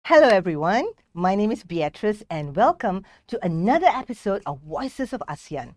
Hello, everyone. My name is Beatrice, and welcome to another episode of Voices of ASEAN.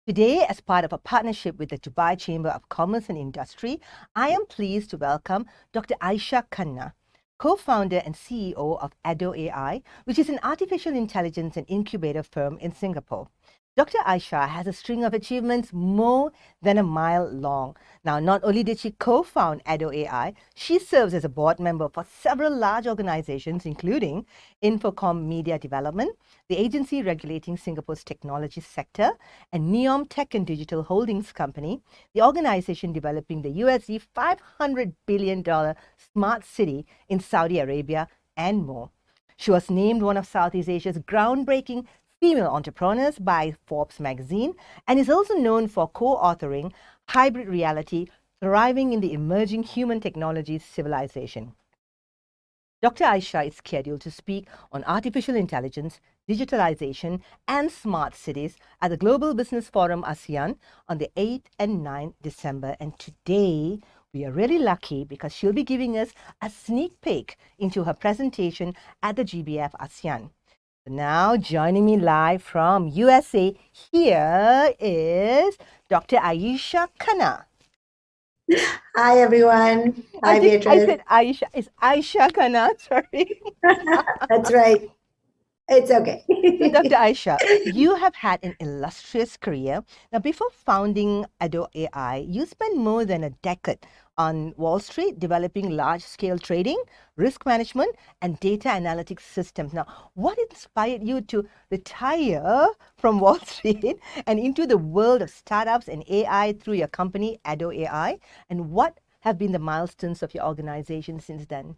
Today, as part of a partnership with the Dubai Chamber of Commerce and Industry, I am pleased to welcome Dr. Ayesha Khanna, co-founder and CEO of ADDO AI, which is an artificial intelligence and incubator firm in Singapore. Dr. Ayesha has a string of achievements more than a mile long. Now, not only did she co-found ADDO AI, she serves as a board member for several large organizations, including Infocom Media Development, the agency regulating Singapore's technology sector, and Neom Tech and Digital Holdings Company, the organization developing the USD $500 billion smart city in Saudi Arabia, and more. She was named one of Southeast Asia's groundbreaking female entrepreneurs by Forbes magazine and is also known for co-authoring Hybrid Reality, Thriving in the Emerging Human Technologies Civilization. Dr. Ayesha is scheduled to speak on artificial intelligence, digitalization, and smart cities at the Global Business Forum ASEAN on the 8th and 9th December. And today, we are really lucky because she'll be giving us a sneak peek into her presentation at the GBF ASEAN. Now, joining me live from USA, here is Dr. Ayesha Khanna. Hi, everyone. Hi, Beatrice. I said Ayesha. It's Ayesha Khanna, sorry. That's right. It's okay. So, Dr. Ayesha, you have had an illustrious career. Now, before founding ADDO AI, you spent more than a decade on Wall Street developing large-scale trading, risk management, and data analytics systems. Now, what inspired you to retire from Wall Street and into the world of startups and AI through your company, ADDO AI? And what have been the milestones of your organization since then?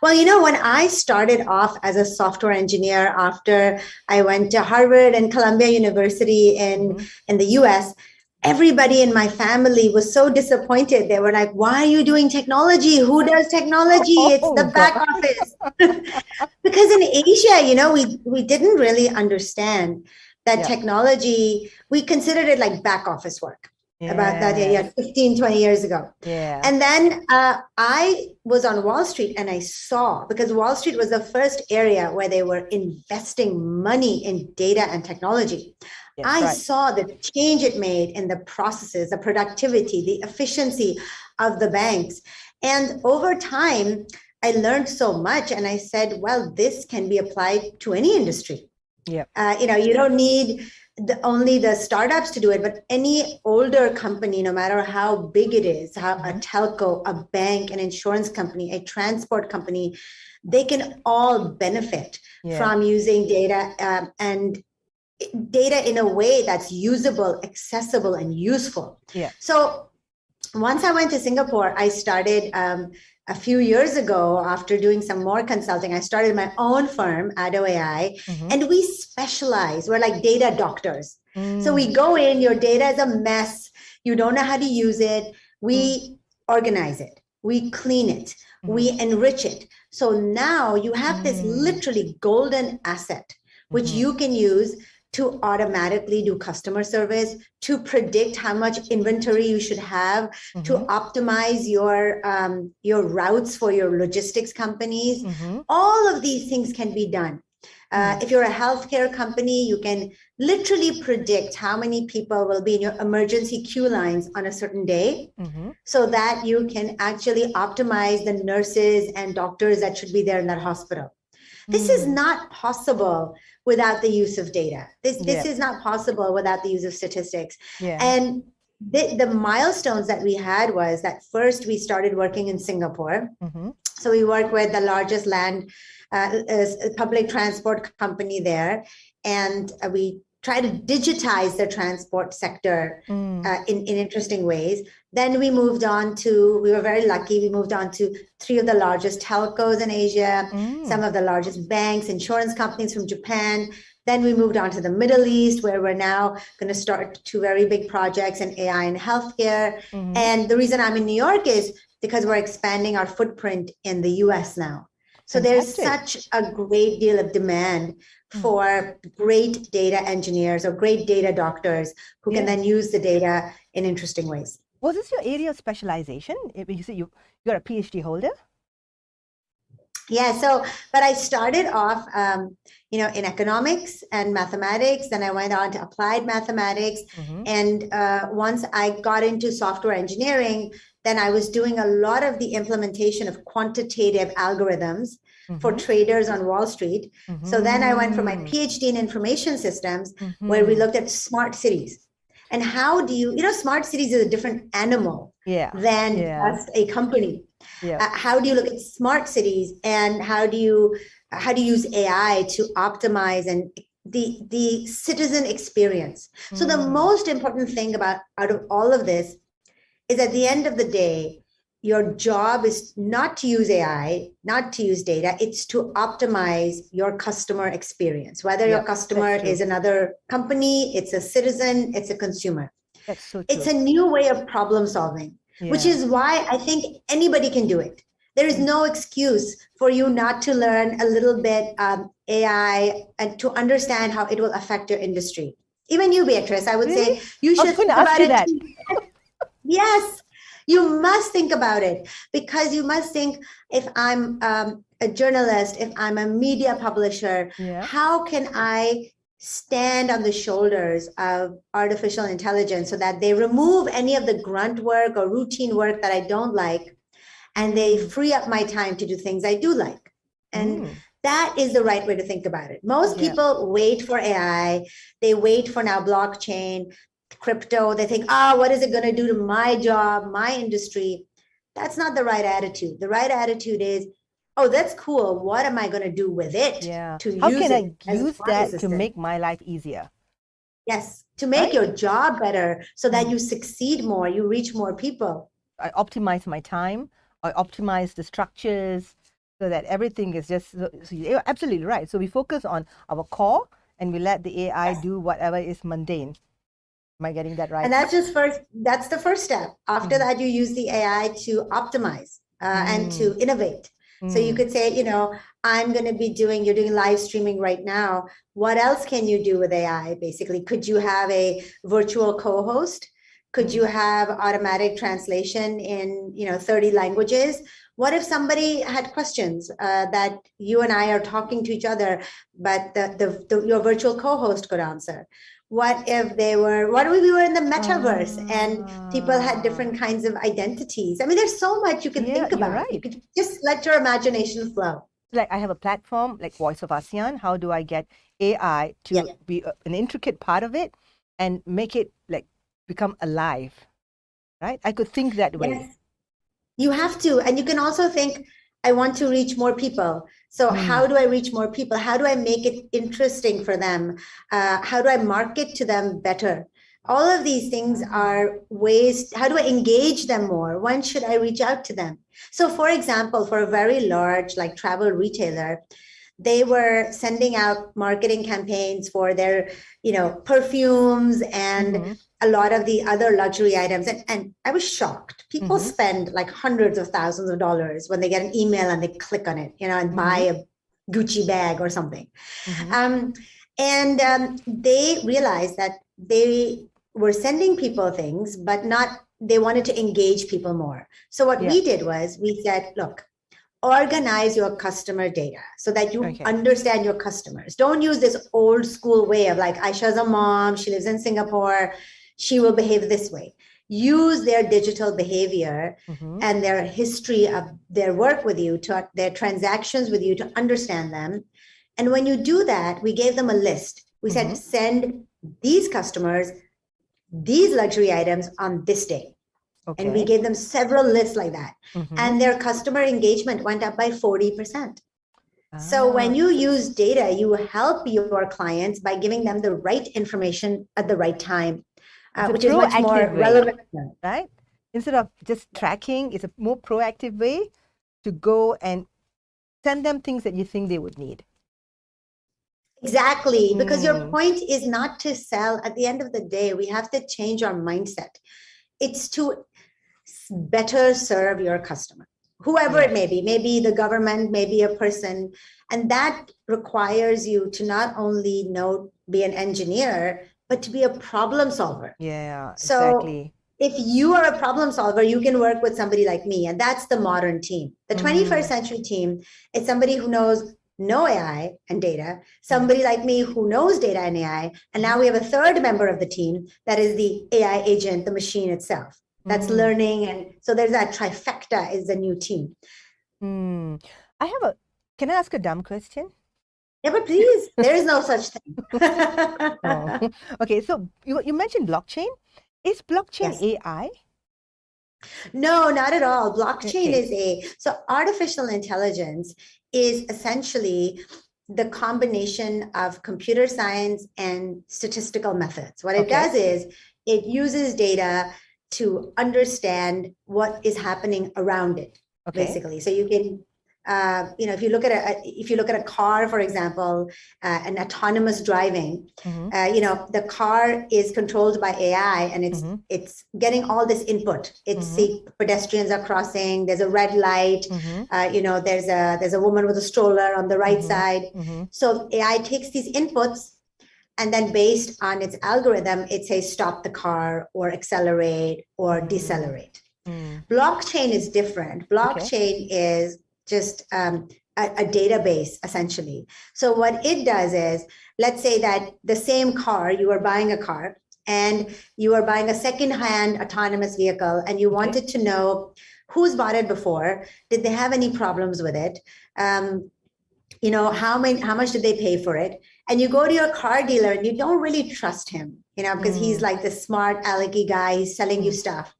Well, when I started off as a software engineer after I went to Harvard and Columbia University in the US, everybody in my family was so disappointed. They were like, why are you doing technology? Who does technology? It's the back office. Because in Asia, we didn't really understand that technology, we considered it like back office work. About that 15, 20 years ago. And then I was on Wall Street and I saw, because Wall Street was the first area where they were investing money in data and technology. I saw the change it made in the processes, the productivity, the efficiency of the banks. And over time, I learned so much and I said, well, this can be applied to any industry. You don't need only the startups to do it, but any older company, no matter how big it is, a telco, a bank, an insurance company, a transport company, they can all benefit from using data and data in a way that's usable, accessible, and useful. So once I went to Singapore, I started a few years ago, after doing some more consulting, I started my own firm, ADDO AI, and we specialize. We're like data doctors. So we go in, your data is a mess. You don't know how to use it. We organize it. We clean it. We enrich it. So now you have this literally golden asset, which you can use to automatically do customer service, to predict how much inventory you should have, to optimize your routes for your logistics companies. All of these things can be done. If you're a healthcare company, you can literally predict how many people will be in your emergency queue lines on a certain day, so that you can actually optimize the nurses and doctors that should be there in that hospital. This is not possible without the use of data. This is not possible without the use of statistics. And the milestones that we had was that first we started working in Singapore. So we work with the largest public transport company there. And we try to digitize the transport sector in interesting ways. Then we moved on to, we were very lucky, we moved on to 3 of the largest telcos in Asia, some of the largest banks, insurance companies from Japan. Then we moved on to the Middle East, where we're now going to start 2 very big projects in AI and healthcare. And the reason I'm in New York is because we're expanding our footprint in the US now. So there's such a great deal of demand for great data engineers or great data doctors who can then use the data in interesting ways. Was this your area of specialization? You said you're a PhD holder? Yeah, so, but I started off, in economics and mathematics. Then I went on to applied mathematics. And once I got into software engineering, then I was doing a lot of the implementation of quantitative algorithms for traders on Wall Street. So then I went for my PhD in information systems, where we looked at smart cities. And how do smart cities is a different animal than just a company. How do you look at smart cities, and how do you use AI to optimize and the citizen experience? So the most important thing out of all of this is, at the end of the day, your job is not to use AI, not to use data. It's to optimize your customer experience, whether your customer is another company, it's a citizen, it's a consumer. That's so true. It's a new way of problem solving, which is why I think anybody can do it. There is no excuse for you not to learn a little bit AI and to understand how it will affect your industry. Even you, Beatrice, I would say you should think about it. Yes, you must think about it, because you must think, if I'm a journalist, if I'm a media publisher, how can I stand on the shoulders of artificial intelligence so that they remove any of the grunt work or routine work that I don't like, and they free up my time to do things I do like? And that is the right way to think about it. Most people wait for AI. They wait for now blockchain, crypto. They think, what is it going to do to my job, my industry? That's not the right attitude. The right attitude is, that's cool. What am I going to do with it? How can I use that to make my life easier? Yes, to make your job better, so that you succeed more, you reach more people. I optimize my time. I optimize the structures so that everything is just, so you're absolutely right. So we focus on our core, and we let the AI do whatever is mundane. Am I getting that right? And that's the first step. After that, you use the AI to optimize and to innovate. So you could say, you're doing live streaming right now. What else can you do with AI? Basically, could you have a virtual co-host? Could you have automatic translation in 30 languages? What if somebody had questions that you and I are talking to each other, but your virtual co-host could answer? What if we were in the metaverse and people had different kinds of identities? I mean, there's so much you can think about. Right. You could just let your imagination flow. Like, I have a platform like Voice of ASEAN. How do I get AI to be an intricate part of it and make it become alive? Right? I could think that way. Yes. You have to. And you can also think, I want to reach more people. So how do I reach more people? How do I make it interesting for them? How do I market to them better? All of these things are ways. How do I engage them more? When should I reach out to them? So, for example, for a very large travel retailer, they were sending out marketing campaigns for their, perfumes and a lot of the other luxury items. And I was shocked. People spend hundreds of thousands of dollars when they get an email and they click on it, and buy a Gucci bag or something. They realized that they were sending people things, but they wanted to engage people more. So what we did was we said, look, organize your customer data so that you understand your customers. Don't use this old school way of Aisha's a mom, she lives in Singapore, she will behave this way. Use their digital behavior and their history of their work with you, their transactions with you, to understand them. And when you do that, we gave them a list. We said, send these customers these luxury items on this day. And we gave them several lists like that. And their customer engagement went up by 40%. So when you use data, you help your clients by giving them the right information at the right time, which is much more relevant. Right? Instead of just tracking, it's a more proactive way to go and send them things that you think they would need. Exactly, because your point is not to sell. At the end of the day, we have to change our mindset. It's to better serve your customer, whoever it may be, maybe the government, maybe a person. And that requires you to not only be an engineer, but to be a problem solver. Yeah, so exactly. if you are a problem solver, you can work with somebody like me. And that's the modern team. The 21st century team is somebody who knows no AI and data, somebody like me who knows data and AI. And now we have a third member of the team that is the AI agent, the machine itself, that's learning. And so there's that trifecta is the new team. Can I ask a dumb question? Yeah, but please, there is no such thing. Oh. Okay, so you mentioned blockchain. Is blockchain Yes. AI? No, not at all. Blockchain is so artificial intelligence is essentially the combination of computer science and statistical methods. What it does is it uses data to understand what is happening around it, basically. So you can if you look at a car, for example, an autonomous driving, the car is controlled by AI, and it's getting all this input. It's see pedestrians are crossing. There's a red light. There's a woman with a stroller on the right side. So AI takes these inputs, and then based on its algorithm, it says stop the car or accelerate or decelerate. Blockchain is different. Blockchain is just a database, essentially. So what it does is, let's say that the same car, you are buying a car and you are buying a second-hand autonomous vehicle, and you wanted to know who's bought it before, did they have any problems with it, how much did they pay for it, and you go to your car dealer and you don't really trust him, because he's like the smart alecky guy, he's selling you stuff.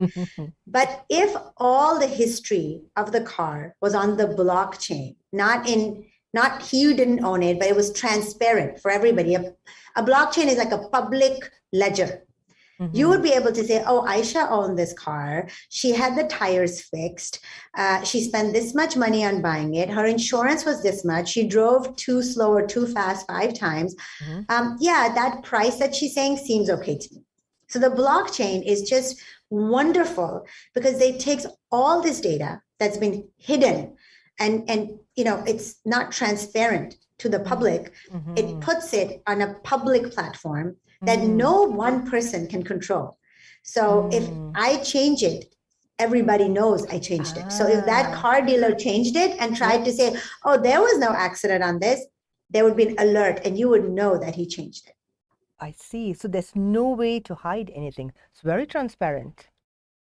But if all the history of the car was on the blockchain, not he didn't own it, but it was transparent for everybody. A blockchain is like a public ledger. You would be able to say, oh, Aisha owned this car. She had the tires fixed. She spent this much money on buying it. Her insurance was this much. She drove too slow or too fast 5 times. That price that she's saying seems okay to me. So the blockchain is just wonderful because it takes all this data that's been hidden and it's not transparent to the public. It puts it on a public platform that no one person can control. So if I change it, everybody knows I changed it. So if that car dealer changed it and tried to say, oh, there was no accident on this, there would be an alert and you would know that he changed it. I see. So there's no way to hide anything. It's very transparent.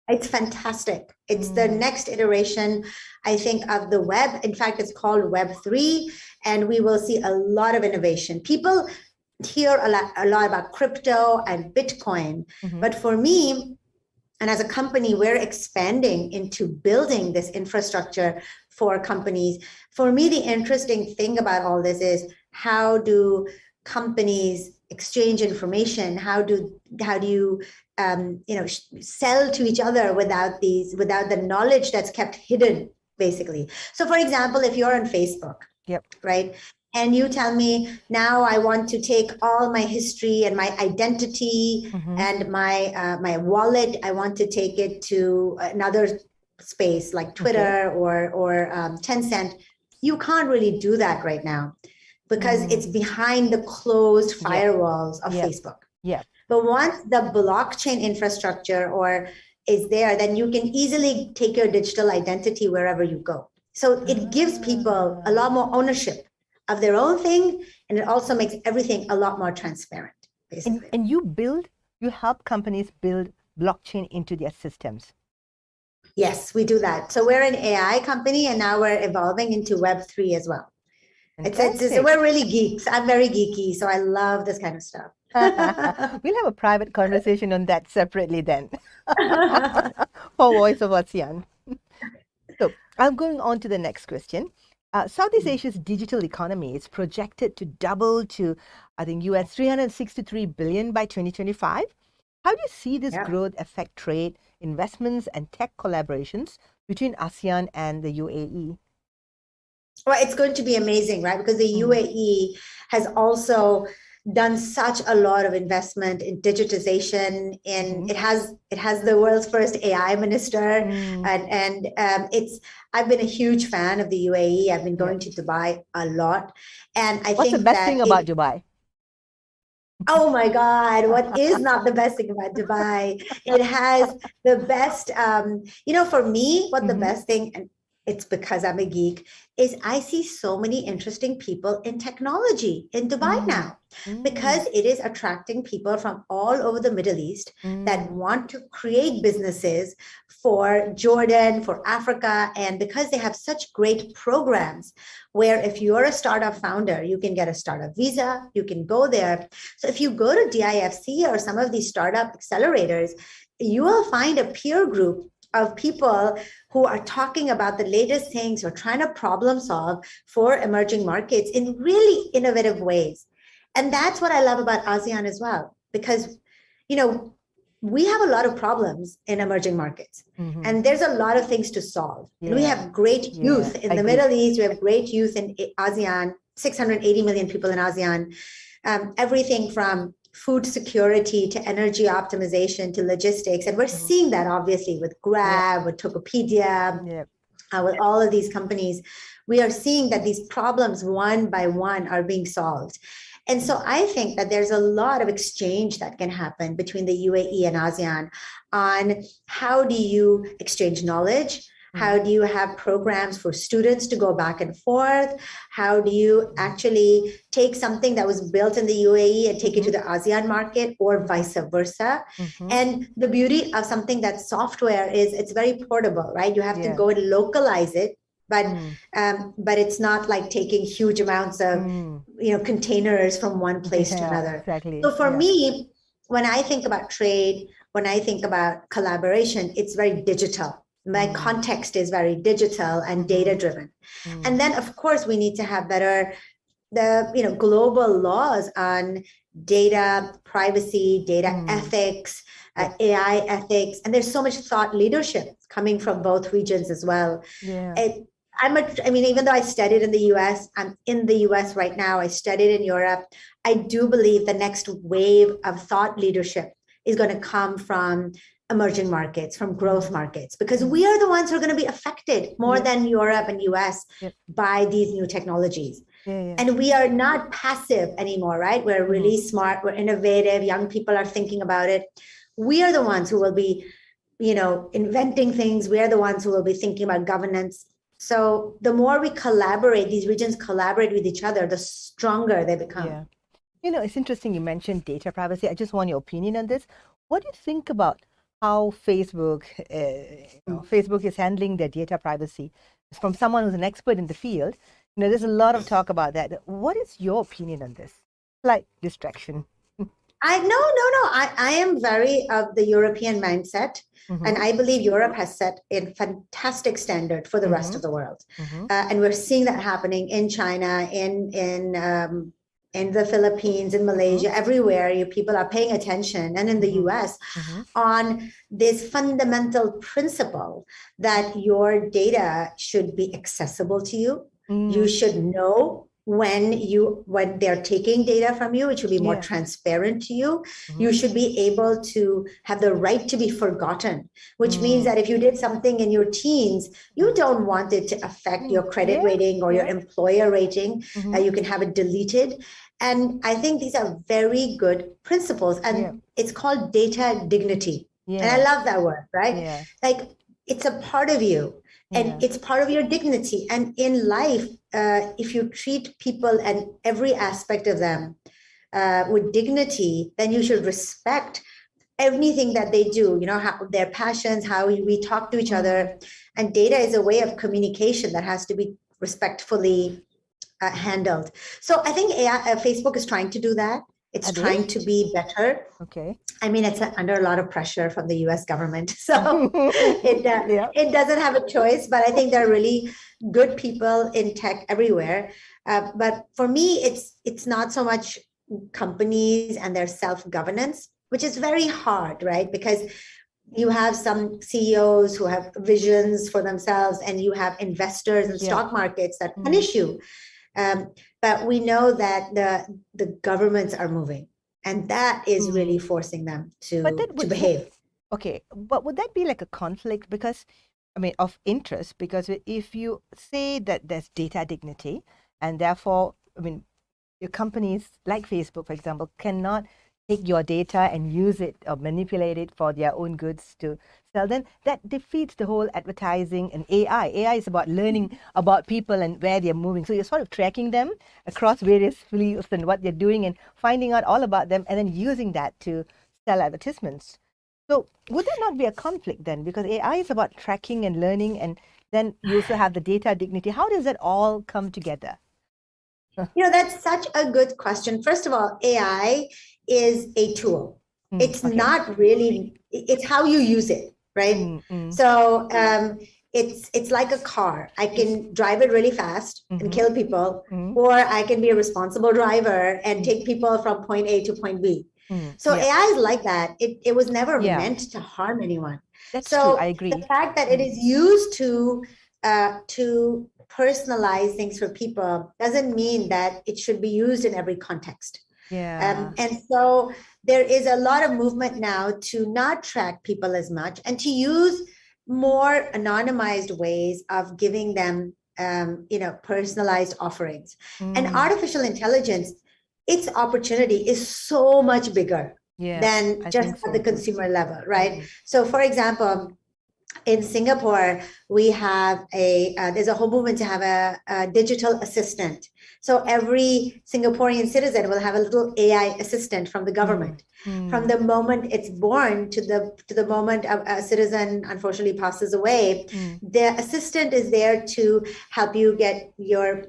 It's fantastic. It's the next iteration, I think, of the web. In fact, it's called Web 3, and we will see a lot of innovation. People hear a lot about crypto and Bitcoin, but for me, and as a company, we're expanding into building this infrastructure for companies. For me, the interesting thing about all this is, how do companies exchange information? How do you sell to each other without the knowledge that's kept hidden, basically? So, for example, if you're on Facebook, right, and you tell me, now I want to take all my history and my identity and my wallet, I want to take it to another space like Twitter or Tencent. You can't really do that right now because it's behind the closed firewalls of Facebook. But once the blockchain infrastructure is there, then you can easily take your digital identity wherever you go. So it gives people a lot more ownership of their own thing, and it also makes everything a lot more transparent, basically. And you help companies build blockchain into their systems. Yes, we do that. So we're an AI company, and now we're evolving into Web3 as well. We're really geeks. I'm very geeky, so I love this kind of stuff. We'll have a private conversation on that separately then for Voice of ASEAN. So I'm going on to the next question. Southeast Asia's digital economy is projected to double to, I think, US $363 billion by 2025. How do you see this growth affect trade, investments, and tech collaborations between ASEAN and the UAE? Well, it's going to be amazing, right? Because the UAE has also done such a lot of investment in digitization, and it has the world's first AI minister, and I've been a huge fan of the UAE. I've been going to Dubai a lot, and I think what's the best thing about Dubai? Oh my God, what is not the best thing about Dubai? It has the best, for me, what the best thing, and it's because I'm a geek, is I see so many interesting people in technology in Dubai now because it is attracting people from all over the Middle East that want to create businesses for Jordan, for Africa, and because they have such great programs where if you're a startup founder, you can get a startup visa, you can go there. So if you go to DIFC or some of these startup accelerators, you will find a peer group of people who are talking about the latest things or trying to problem solve for emerging markets in really innovative ways. And that's what I love about ASEAN as well, because, we have a lot of problems in emerging markets and there's a lot of things to solve. And we have great youth in the Middle East. We have great youth in ASEAN, 680 million people in ASEAN. Everything from food security to energy optimization to logistics. And we're seeing that obviously with Grab, with Tokopedia, with all of these companies. We are seeing that these problems one by one are being solved. And so I think that there's a lot of exchange that can happen between the UAE and ASEAN on how do you exchange knowledge? How do you have programs for students to go back and forth? How do you actually take something that was built in the UAE and take it to the ASEAN market or vice versa? And the beauty of something that's software is it's very portable, right? You have to go and localize it, but it's not like taking huge amounts of containers from one place to another. Exactly. So for me, when I think about trade, when I think about collaboration, it's very digital. My context is very digital and data driven. And then of course we need to have better global laws on data privacy, data ethics, AI ethics, and there's so much thought leadership coming from both regions as well. Even though I studied in the US, I'm in the US right now, I studied in Europe, I do believe the next wave of thought leadership is going to come from emerging markets, from growth markets, because we are the ones who are going to be affected more than Europe and US by these new technologies. And we are not passive anymore, right? We're really smart, we're innovative, young people are thinking about it. We are the ones who will be, inventing things. We are the ones who will be thinking about governance. So the more we collaborate, these regions collaborate with each other, the stronger they become. It's interesting you mentioned data privacy. I just want your opinion on this. What do you think about how Facebook is handling their data privacy? From someone who's an expert in the field, there's a lot of talk about that. What is your opinion on this? Slight distraction. I am very of the European mindset. And I believe Europe has set a fantastic standard for the rest of the world. And we're seeing that happening in China, in the Philippines, in Malaysia, everywhere. People are paying attention, and in the US, on this fundamental principle that your data should be accessible to you. You should know when they're taking data from you. It should be more transparent to you. You should be able to have the right to be forgotten, which means that if you did something in your teens, you don't want it to affect your credit rating or your employer rating. You can have it deleted. And I think these are very good principles, and it's called data dignity. And I love that word, right? Like, it's a part of you. And it's part of your dignity. And in life, if you treat people and every aspect of them with dignity, then you should respect everything that they do, how their passions, how we talk to each other. And data is a way of communication that has to be respectfully handled. So I think Facebook is trying to do that. It's trying to be better. Okay. It's under a lot of pressure from the US government. So it doesn't have a choice, but I think there are really good people in tech everywhere. But for me, it's not so much companies and their self-governance, which is very hard, right? Because you have some CEOs who have visions for themselves, and you have investors in stock markets that punish you. But we know that the governments are moving, and that is really forcing them to behave. Okay, but would that be like a conflict? Because, of interest, because if you say that there's data dignity, and therefore, your companies like Facebook, for example, cannot take your data and use it or manipulate it for their own goods to sell, then that defeats the whole advertising and AI. AI is about learning about people and where they're moving. So you're sort of tracking them across various fields and what they're doing and finding out all about them and then using that to sell advertisements. So would that not be a conflict then? Because AI is about tracking and learning, and then you also have the data dignity. How does that all come together? That's such a good question. First of all, AI is a tool. It's not really, it's how you use it, right? So it's like a car. I can drive it really fast and kill people, or I can be a responsible driver and take people from point A to point B. So AI is like that. It was never meant to harm anyone. That's true. I agree. The fact that it is used to personalize things for people doesn't mean that it should be used in every context. And so there is a lot of movement now to not track people as much and to use more anonymized ways of giving them, personalized offerings. And artificial intelligence, its opportunity is so much bigger than just at the consumer level, right? So, for example, in Singapore, we have there's a whole movement to have a digital assistant. So every Singaporean citizen will have a little AI assistant from the government. From the moment it's born to the moment a citizen unfortunately passes away, the assistant is there to help you get your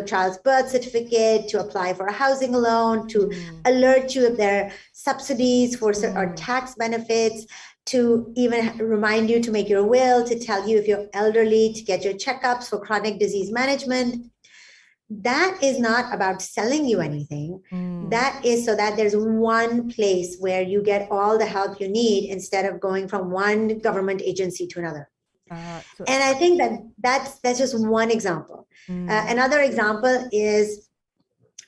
child's birth certificate, to apply for a housing loan, to alert you if there are subsidies or tax benefits, to even remind you to make your will, to tell you if you're elderly, to get your checkups for chronic disease management. That is not about selling you anything. That is so that there's one place where you get all the help you need instead of going from one government agency to another. And I think that's just one example. Another example is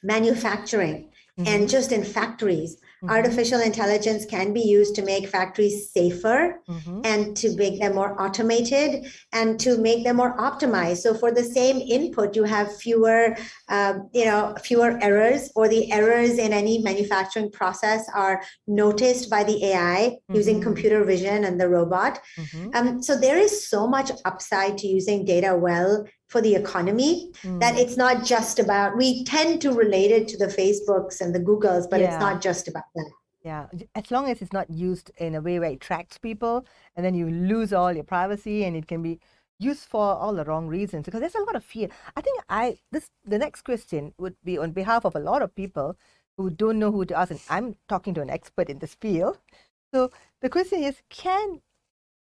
manufacturing. And just in factories, artificial intelligence can be used to make factories safer and to make them more automated and to make them more optimized. So for the same input, you have fewer errors, or the errors in any manufacturing process are noticed by the AI using computer vision and the robot. So there is so much upside to using data well for the economy that it's not just about, we tend to relate it to the Facebooks and the Googles, but it's not just about that. Yeah, as long as it's not used in a way where it tracks people and then you lose all your privacy and it can be used for all the wrong reasons, because there's a lot of fear. I think the next question would be on behalf of a lot of people who don't know who to ask, and I'm talking to an expert in this field. So the question is, can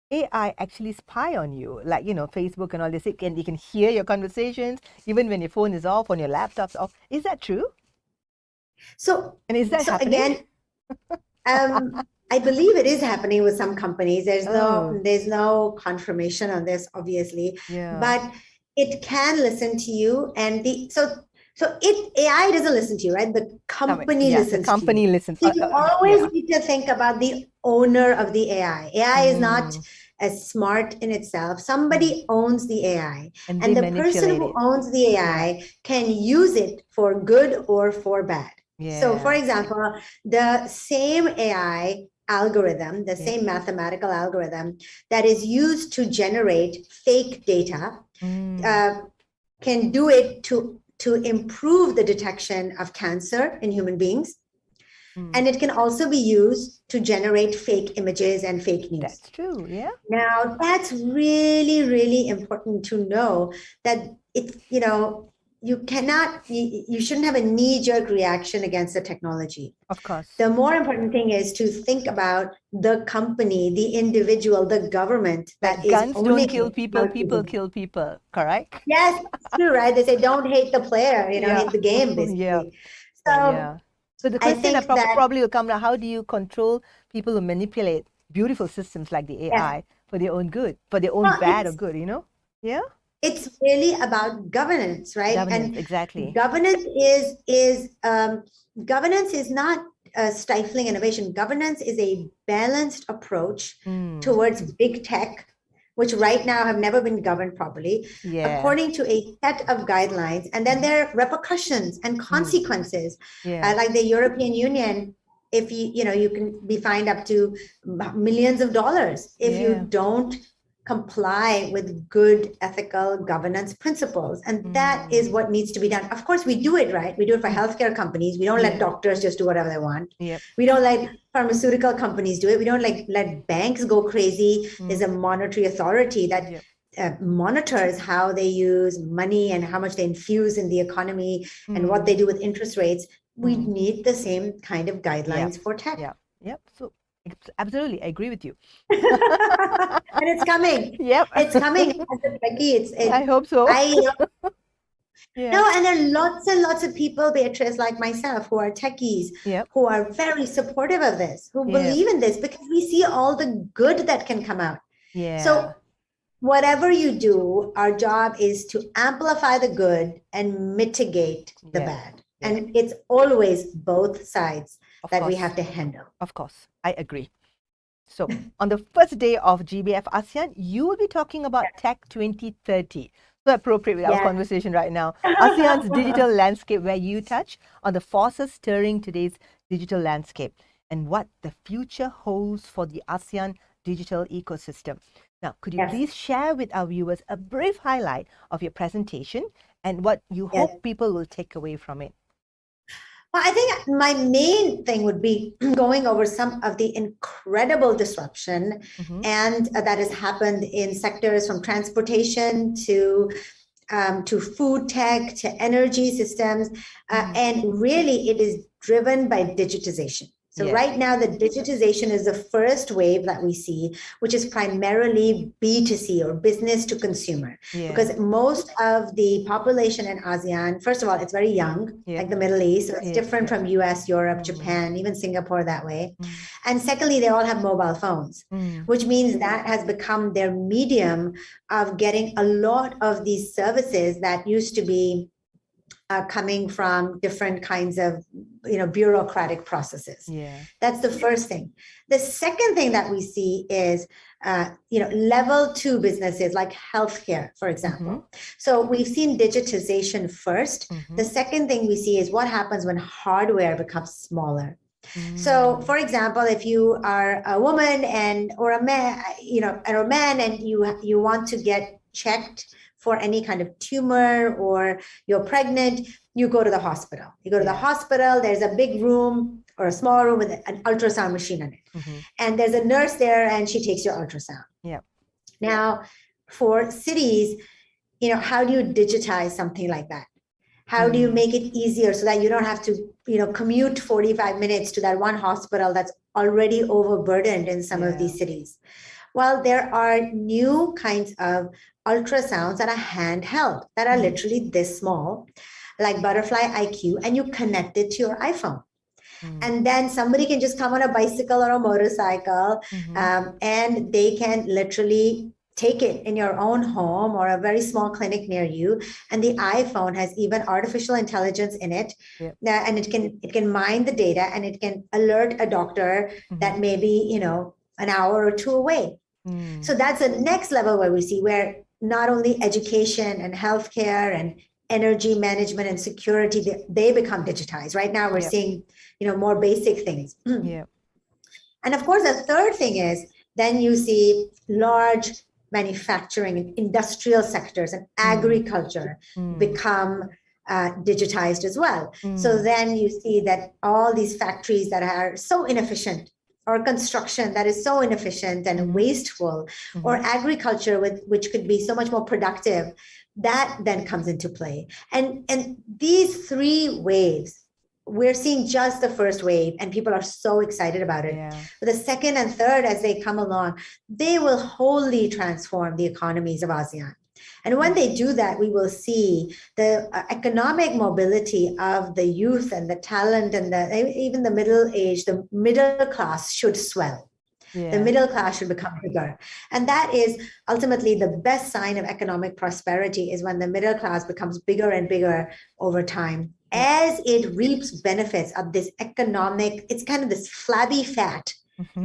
AI actually spy on you? Like, Facebook and all this, they can hear your conversations even when your phone is off, on your laptop's off. Is that true? And is that happening? Again, I believe it is happening with some companies. There's no confirmation on this, obviously, but it can listen to you. And AI doesn't listen to you, right? The company listens to you. The company listens. So you always need to think about the owner of the AI. AI is not as smart in itself. Somebody owns the AI. And the person who owns the AI can use it for good or for bad. So, for example, the same AI algorithm, the same mathematical algorithm that is used to generate fake data can do it to improve the detection of cancer in human beings. And it can also be used to generate fake images and fake news. That's true, yeah. Now, that's really, really important to know that you shouldn't have a knee-jerk reaction against the technology. Of course. The more important thing is to think about the company, the individual, the government that is guns don't kill people, people kill people, correct? Yes, it's true, right? They say don't hate the player, hate the game, basically. So the question probably will come now, how do you control people who manipulate beautiful systems like the AI for their own good, for their own bad or good, Yeah. It's really about governance, right? Exactly. Governance is not stifling innovation. Governance is a balanced approach towards big tech which right now have never been governed properly, according to a set of guidelines. And then there are repercussions and consequences, like the European Union. If you can be fined up to millions of dollars if you don't comply with good ethical governance principles. And that is what needs to be done. Of course, we do it right. We do it for healthcare companies. We don't let doctors just do whatever they want. We don't let pharmaceutical companies do it. We don't let banks go crazy. There's a monetary authority that monitors how they use money and how much they infuse in the economy and what they do with interest rates. We need the same kind of guidelines for tech. So absolutely, I agree with you. And it's coming. It's coming. I hope so. No, and there are lots and lots of people, Beatrice, like myself, who are techies, who are very supportive of this, who believe in this, because we see all the good that can come out. So whatever you do, our job is to amplify the good and mitigate the bad. And it's always both sides that we have to handle. Of course, I agree. So on the first day of GBF ASEAN, you will be talking about Tech 2030. So appropriate with our conversation right now. ASEAN's digital landscape, where you touch on the forces stirring today's digital landscape and what the future holds for the ASEAN digital ecosystem. Now, could you please share with our viewers a brief highlight of your presentation and what you hope people will take away from it? Well, I think my main thing would be going over some of the incredible disruption and that has happened in sectors from transportation to food tech to energy systems, and really it is driven by digitization. So right now, the digitization is the first wave that we see, which is primarily B2C or business to consumer. Because most of the population in ASEAN, first of all, it's very young, like the Middle East. So it's different from US, Europe, Japan, even Singapore that way. And secondly, they all have mobile phones, which means that has become their medium of getting a lot of these services that used to be coming from different kinds of bureaucratic processes. That's the first thing. The second thing that we see is level 2 businesses like healthcare, for example. So we've seen digitization first. The second thing we see is what happens when hardware becomes smaller. So, for example, if you are a woman or a man, and you want to get checked for any kind of tumor, or you're pregnant, you go to the hospital. You go to the hospital, there's a big room or a small room with an ultrasound machine in it. And there's a nurse there and she takes your ultrasound. Now, for cities, how do you digitize something like that? How do you make it easier so that you don't have to, commute 45 minutes to that one hospital that's already overburdened in some of these cities? Well, there are new kinds of ultrasounds that are handheld, that are literally this small, like Butterfly IQ, and you connect it to your iPhone. And then somebody can just come on a bicycle or a motorcycle, and they can literally take it in your own home or a very small clinic near you. And the iPhone has even artificial intelligence in it, and it can mine the data, and it can alert a doctor that may be, an hour or two away. So that's the next level where we see where not only education and healthcare and energy management and security, they become digitized. Right now we're seeing, more basic things. And of course, the third thing is then you see large manufacturing and industrial sectors and agriculture become digitized as well. So then you see that all these factories that are so inefficient, or construction that is so inefficient and wasteful, or agriculture which could be so much more productive, that then comes into play. And these three waves, we're seeing just the first wave, and people are so excited about it. But the second and third, as they come along, they will wholly transform the economies of ASEAN. And when they do that, we will see the economic mobility of the youth and the talent and even the middle age, the middle class should swell. The middle class should become bigger. And that is ultimately the best sign of economic prosperity, is when the middle class becomes bigger and bigger over time, as it reaps benefits of this economic, it's kind of this flabby fat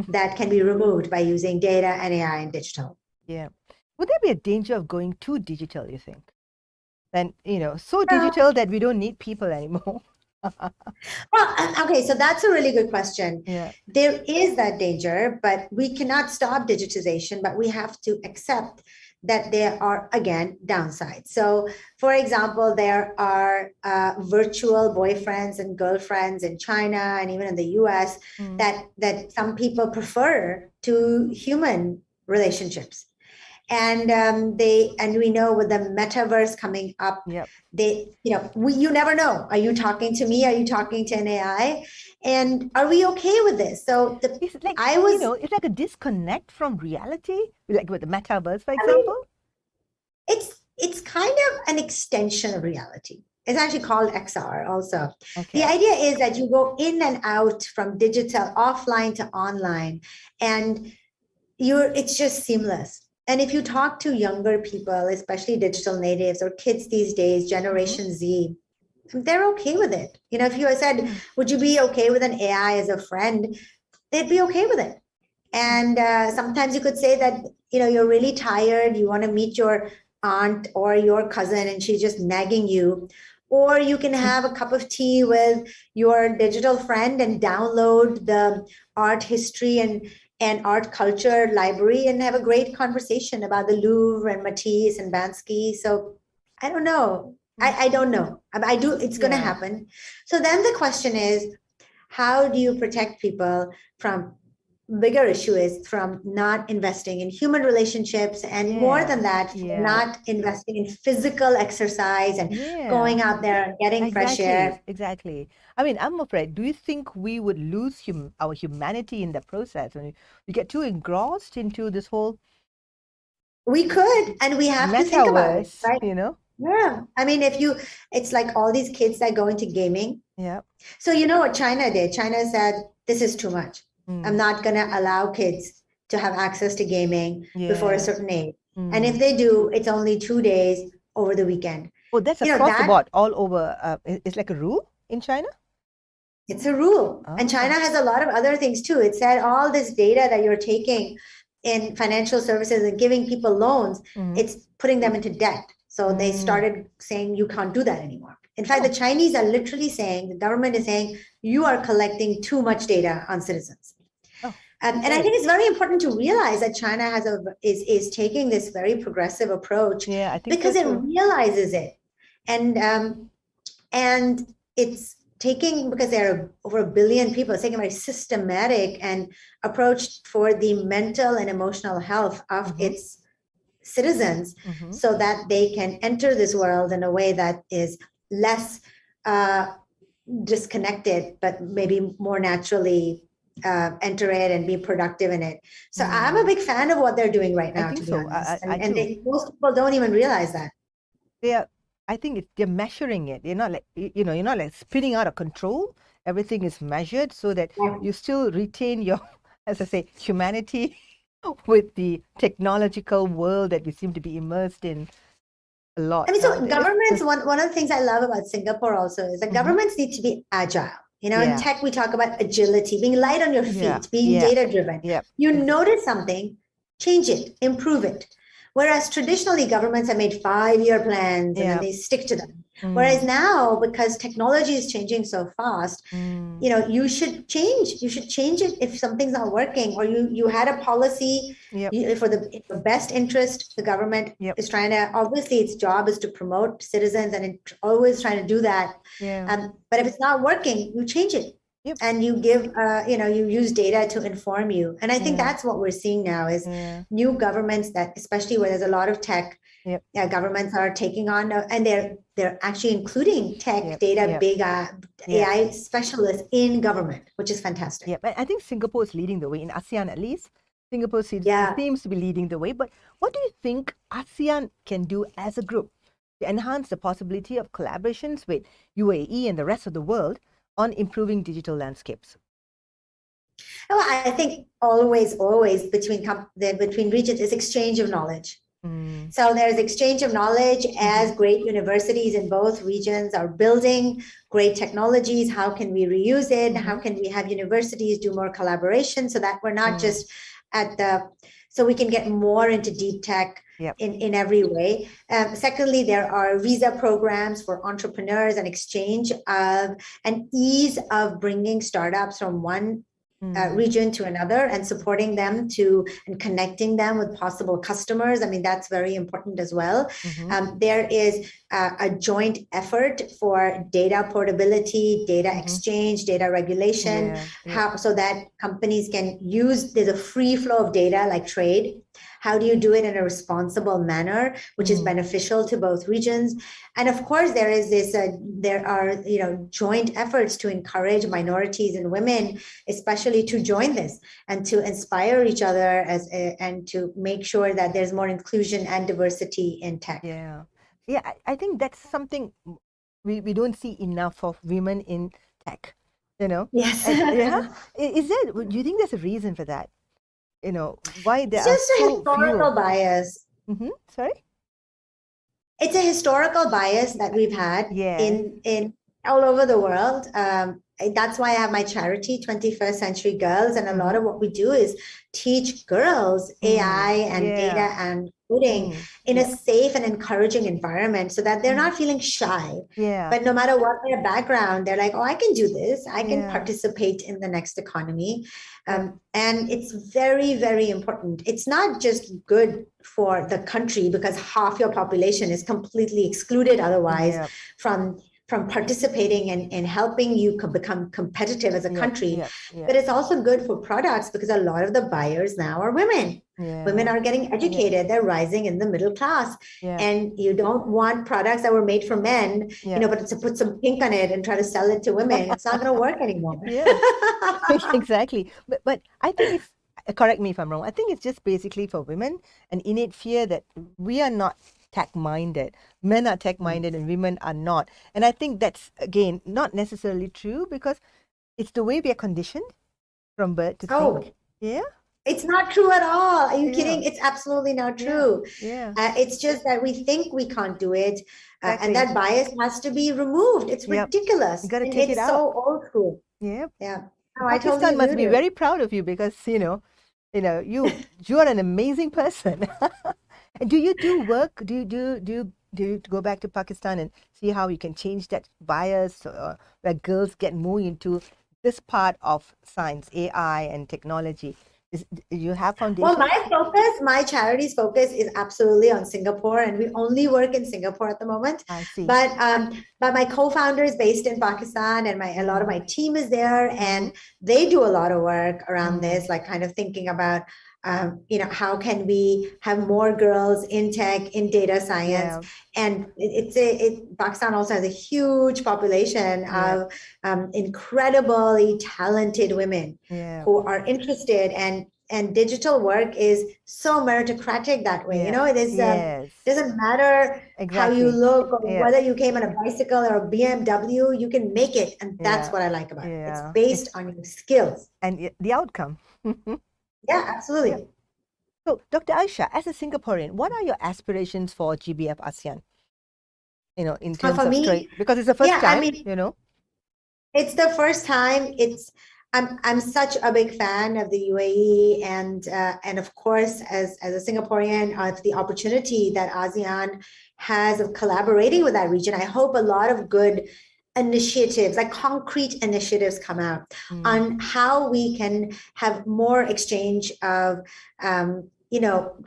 that can be removed by using data and AI and digital. Would there be a danger of going too digital, you think? And, so Well, digital that we don't need people anymore. okay, so that's a really good question. Yeah. There is that danger, but we cannot stop digitization, but we have to accept that there are, again, downsides. So, for example, there are virtual boyfriends and girlfriends in China and even in the US that some people prefer to human relationships. And we know with the metaverse coming up, Yep. you never know. Are you talking to me? Are you talking to an AI? And are we okay with this? So It's like, it's like a disconnect from reality, like with the metaverse, for example. It's kind of an extension of reality. It's actually called XR also. Okay. The idea is that you go in and out from digital, offline to online, and it's just seamless. And if you talk to younger people, especially digital natives or kids these days, Generation Z, they're okay with it. If you said, would you be okay with an AI as a friend? They'd be okay with it. And sometimes you could say that, you're really tired, you want to meet your aunt or your cousin and she's just nagging you. Or you can have a cup of tea with your digital friend and download the art history and art culture library and have a great conversation about the Louvre and Matisse and Bansky. So I don't know. I don't know. It's going to happen. So then the question is, how do you protect people from bigger issue is from not investing in human relationships and more than that, not investing in physical exercise and going out there and getting fresh air. Exactly. I mean, I'm afraid, do you think we would lose our humanity in the process? When we get too engrossed into this whole we could, and we have to think about it, right? Yeah. I mean, it's like all these kids that go into gaming. Yeah. So you know what China did? China said, this is too much. I'm not going to allow kids to have access to gaming before a certain age. And if they do, it's only 2 days over the weekend. Oh, that's across the board, all over. It's like a rule in China? It's a rule. And China has a lot of other things too. It said all this data that you're taking in financial services and giving people loans, it's putting them into debt. So they started saying you can't do that anymore. In fact, the Chinese are literally saying, the government is saying, you are collecting too much data on citizens. And I think it's very important to realize that China is taking this very progressive approach because it realizes it. And it's taking, because there are over 1 billion people, it's taking a very systematic and approach for the mental and emotional health of its citizens so that they can enter this world in a way that is less disconnected, but maybe more naturally enter it and be productive in it. So I'm a big fan of what they're doing right now, to be honest. Most people don't even realize that. I think they're measuring it. You're not like, you're not like spinning out of control. Everything is measured so that you still retain your, as I say, humanity with the technological world that we seem to be immersed in a lot. I mean, so governments, one of the things I love about Singapore also is that governments need to be agile. In tech, we talk about agility, being light on your feet, being data-driven. You notice something, change it, improve it. Whereas traditionally, governments have made 5-year plans and then they stick to them. Whereas now, because technology is changing so fast, you should change. You should change it if something's not working, or you had a policy for the best interest. The government is trying to, obviously its job is to promote citizens and always trying to do that. But if it's not working, you change it. And you give, you use data to inform you. And I think that's what we're seeing now is new governments that, especially where there's a lot of tech, governments are taking on, and they're actually including tech, data, big AI specialists in government, which is fantastic. Yeah, but I think Singapore is leading the way, in ASEAN at least. Singapore seems to be leading the way. But what do you think ASEAN can do as a group to enhance the possibility of collaborations with UAE and the rest of the world on improving digital landscapes? Well, I think always between regions is exchange of knowledge. So there's exchange of knowledge as great universities in both regions are building great technologies. How can we reuse it? How can we have universities do more collaboration so that we're not just at the so we can get more into deep tech in every way. Secondly, there are visa programs for entrepreneurs and exchange of and ease of bringing startups from one region to another and supporting them and connecting them with possible customers. I mean, that's very important as well. There is a joint effort for data portability, data exchange, data regulation, so that companies can there's a free flow of data like trade. How do you do it in a responsible manner, which is beneficial to both regions? And of course, there are joint efforts to encourage minorities and women, especially, to join this and to inspire each other and to make sure that there's more inclusion and diversity in tech. I think that's something we don't see enough of women in tech. Yes. Do you think there's a reason for that? Why there it's just are a so historical few. bias. Sorry? It's a historical bias that we've had in all over the world. That's why I have my charity, 21st Century Girls, and a lot of what we do is teach girls AI and data and coding in a safe and encouraging environment so that they're not feeling shy. But no matter what their background, they're like, oh, I can do this. I can participate in the next economy. And it's very, very important. It's not just good for the country because half your population is completely excluded otherwise from participating and helping you become competitive as a country. But it's also good for products because a lot of the buyers now are women. Women are getting educated. They're rising in the middle class. And you don't want products that were made for men, but to put some pink on it and try to sell it to women, it's not going to work anymore. Exactly. But I think it's, correct me if I'm wrong, I think it's just basically for women an innate fear that we are not tech-minded. Men are tech-minded and women are not. And I think that's, again, not necessarily true because it's the way we are conditioned from birth to think. It's not true at all. Are you kidding? It's absolutely not true. It's just that we think we can't do it. And that bias has to be removed. It's ridiculous. You got to take it out. It's so old school. No, Pakistan totally must be very proud of you because, you are an amazing person. And do you do work? Do you go back to Pakistan and see how you can change that bias where girls get more into this part of science, AI and technology? Do you have foundations? Well, my charity's focus is absolutely on Singapore, and we only work in Singapore at the moment. I see. But my co-founder is based in Pakistan, and a lot of my team is there, and they do a lot of work around this, like kind of thinking about how can we have more girls in tech, in data science? And Pakistan also has a huge population of incredibly talented women who are interested, and digital work is so meritocratic that way. It is doesn't matter how you look or whether you came on a bicycle or a BMW, you can make it, and that's what I like about it. It's based on your skills and the outcome. Yeah, absolutely. So, Dr. Ayesha, as a Singaporean, what are your aspirations for GBF ASEAN? In terms of trade, because it's the first time. It's the first time. I'm such a big fan of the UAE, and of course, as a Singaporean, the opportunity that ASEAN has of collaborating with that region. I hope a lot of good initiatives, like concrete initiatives, come out on how we can have more exchange of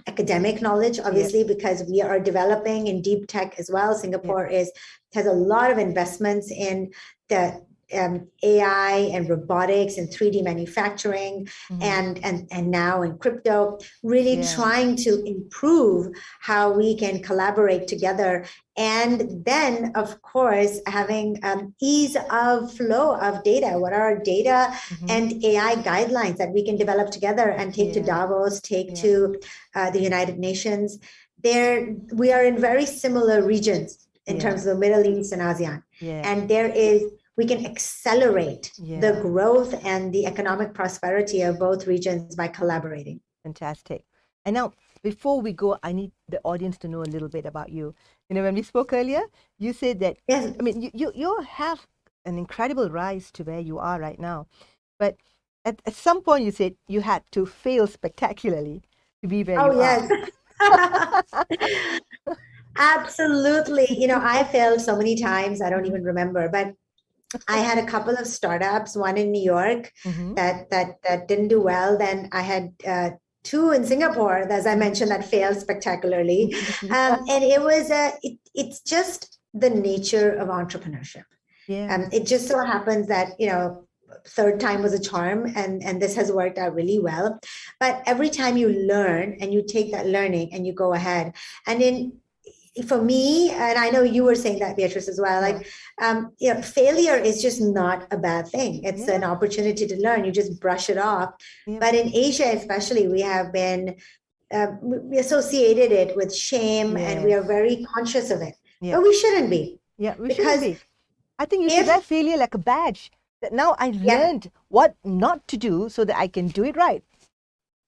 academic knowledge, obviously, because we are developing in deep tech as well. Singapore has a lot of investments in the AI and robotics and 3D manufacturing and now in crypto, really trying to improve how we can collaborate together. And then, of course, having ease of flow of data. What are our data and AI guidelines that we can develop together and take to Davos, take to the United Nations? We are in very similar regions in terms of the Middle East and ASEAN. And we can accelerate the growth and the economic prosperity of both regions by collaborating. Fantastic. And now, before we go, I need the audience to know a little bit about you. When we spoke earlier, you said that, you have an incredible rise to where you are right now. But at some point, you said you had to fail spectacularly to be where Oh, you are. yes. Absolutely. I failed so many times, I don't Mhm. even remember, but I had a couple of startups, one in New York Mhm. that didn't do well. Then I had two in Singapore, as I mentioned, that failed spectacularly. And it's just the nature of entrepreneurship. Yeah. It just so happens that, third time was a charm, and this has worked out really well. But every time you learn and you take that learning and you go ahead, and in for me, and I know you were saying that, Beatrice, as well, Yeah. like, failure is just not a bad thing. It's Yeah. an opportunity to learn. You just brush it off. Yeah. But in Asia, especially, we have been, we associated it with shame, and we Yes. are very conscious of it. Yeah. But we shouldn't be, Yeah. We shouldn't because be. I think you should wear if failure like a badge. That now I yeah, learned what not to do so that I can do it right.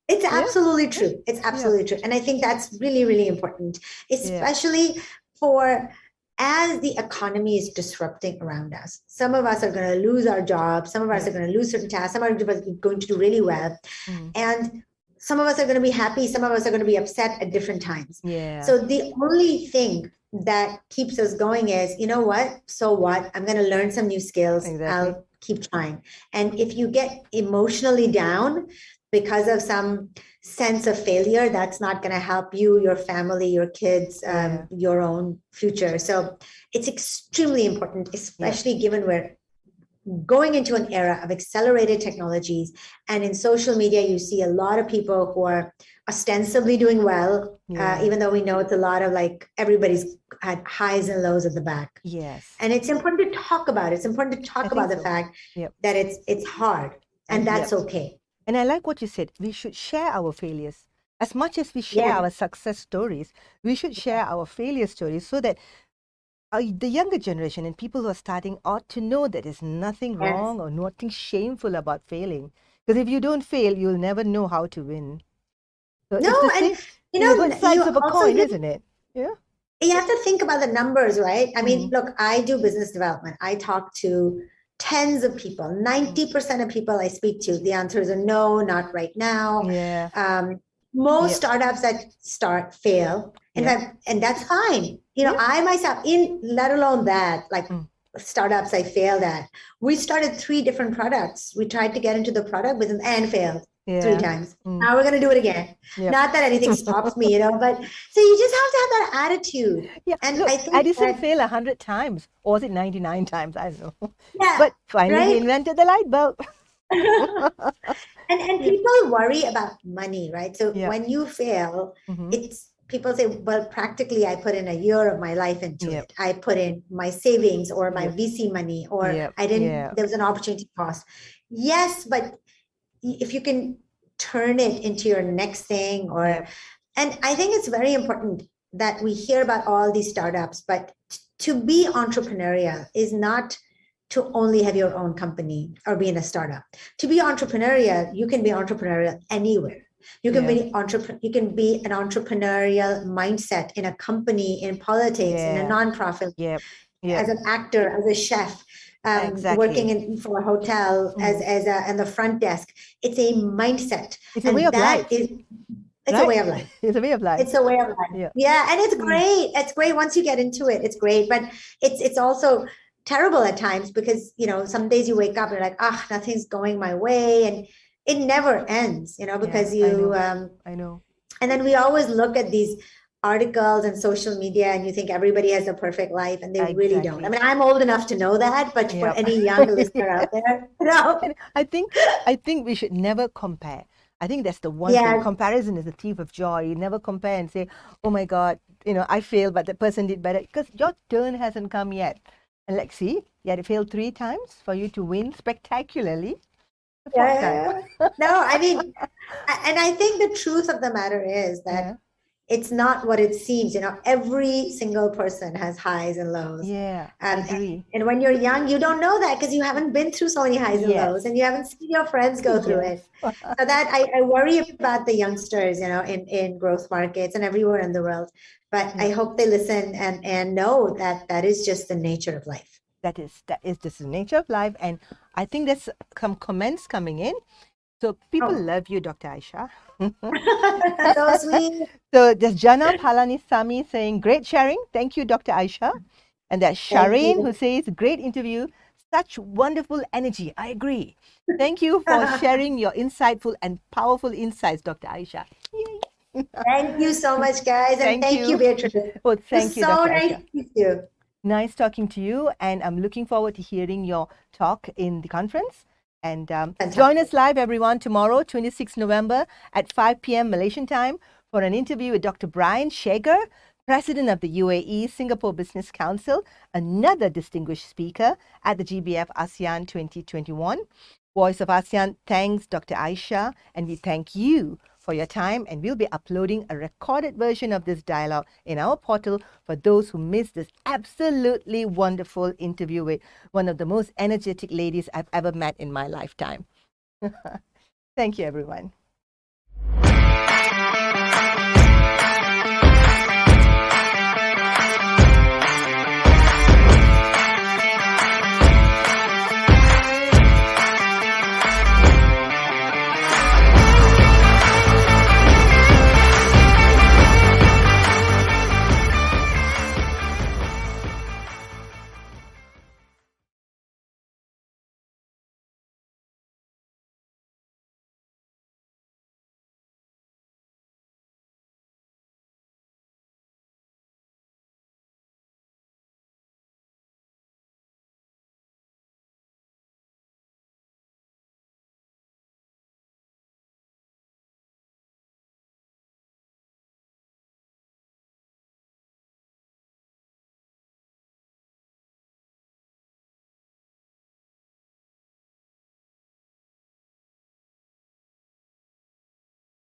it's Yeah. absolutely true. It's Yeah. absolutely true. And I think that's really, really important, Yeah. especially for as the economy is disrupting around us. Some of us are going to lose our jobs. Some of us Yeah. are going to lose certain tasks. Some are going to do really well. Mm. And some of us are going to be happy. Some of us are going to be upset at different times. Yeah. So the only thing that keeps us going is, you know what? So what? I'm going to learn some new skills. Exactly. I'll keep trying. And if you get emotionally down because of some sense of failure, that's not going to help you, your family, your kids, Yeah. your own future. So it's extremely important, Yeah. especially given we're going into an era of accelerated technologies. And in social media, you see a lot of people who are ostensibly doing well, Yeah. even though we know it's a lot of, like, everybody's had highs and lows at the back. Yes. And it's important to talk about it. It's important to I talk think about the so. fact Yep. that it's hard, and that's Yep. okay. And I like what you said. We should share our failures. As much as we share Yeah. our success stories, we should share our failure stories so that the younger generation and people who are starting ought to know that there's nothing Yes. wrong or nothing shameful about failing. Because if you don't fail, you'll never know how to win. So No, it's the and same, it's both you sides of a also coin, isn't it? Yeah. you have to think about the numbers, right? I mean, Mm. look, I do business development. I talk to tens of people. 90% of people I speak to, the answer is a no, not right now. Yeah. Most Yep. startups that start fail. In Yep. fact, and that's fine. Yep. I myself, let alone that, like, startups I failed at. We started 3 different products. We tried to get into the product business and failed 3 Yeah. times. Now we're going to do it again. Yep. Not that anything stops me, but so you just have to have that attitude. Yeah. And Look, I think Edison that, failed 100 times. Or was it 99 times? I don't know. yeah, But finally he right. invented the light bulb. And Yeah. people worry about money, right? So Yeah. when you fail, Mm-hmm. it's people say, well, practically I put in a year of my life into Yep. it. I put in my savings or my Yep. VC money, or Yep. I didn't, Yeah. there was an opportunity cost. Yes, but if you can turn it into your next thing, or Yep. and I think it's very important that we hear about all these startups, but to be entrepreneurial is not to only have your own company or be in a startup. To be entrepreneurial, you can be entrepreneurial anywhere. You can Yeah. you can be an entrepreneurial mindset in a company, in politics, in a Yeah. nonprofit, Yep. as Yep. an actor, as a chef, working Exactly. for a hotel as a in the front desk. It's a mindset, It's a way and of that life, is it's a right? way of life. It's a way of life. It's a way of life. Yeah. Yeah, and it's Mm. great. It's great once you get into it. It's great, but it's also terrible at times, because some days you wake up and you're like, nothing's going my way, and it never ends. Because Yeah, I you know. I know. and then we always look at these articles and social media, and you think everybody has a perfect life, and they really don't. I Exactly. mean, I'm old enough to know that, but for Yep. any young listener out there, And I think we should never compare. I think that's the one thing. yeah, Comparison is the thief of joy. You never compare and say, "Oh my God, I failed, but the person did better," because your turn hasn't come yet. And like, see, you had to fail 3 times for you to win spectacularly the fourth time. yeah. No, I mean, and I think the truth of the matter is that Yeah. it's not what it seems. Every single person has highs and lows. Yeah, I And, agree. and when you're young, you don't know that, because you haven't been through so many highs and Yes. lows, and you haven't seen your friends go through Yes. it. So that I worry about the youngsters, in growth markets and everywhere in the world. But I hope they listen and know that that is just the nature of life. That is just the nature of life. And I think there's some comments coming in. So people love you, Dr. Ayesha. So sweet. So there's Jana Palanisamy saying, great sharing. Thank you, Dr. Ayesha. And that's Thank Shireen you. who says, great interview. Such wonderful energy. I agree. Thank you for sharing your insightful and powerful insights, Dr. Ayesha. Yay. Thank you so much, guys. And thank you, Beatrice. Oh, It thank was you, so Dr. nice Ayesha. to meet you. Nice talking to you. And I'm looking forward to hearing your talk in the conference. And join us live, everyone, tomorrow, 26 November at 5 p.m. Malaysian time for an interview with Dr. Brian Shager, President of the UAE Singapore Business Council, another distinguished speaker at the GBF ASEAN 2021. Voice of ASEAN thanks Dr. Ayesha, and we thank you for your time, and we'll be uploading a recorded version of this dialogue in our portal for those who missed this absolutely wonderful interview with one of the most energetic ladies I've ever met in my lifetime. Thank you, everyone.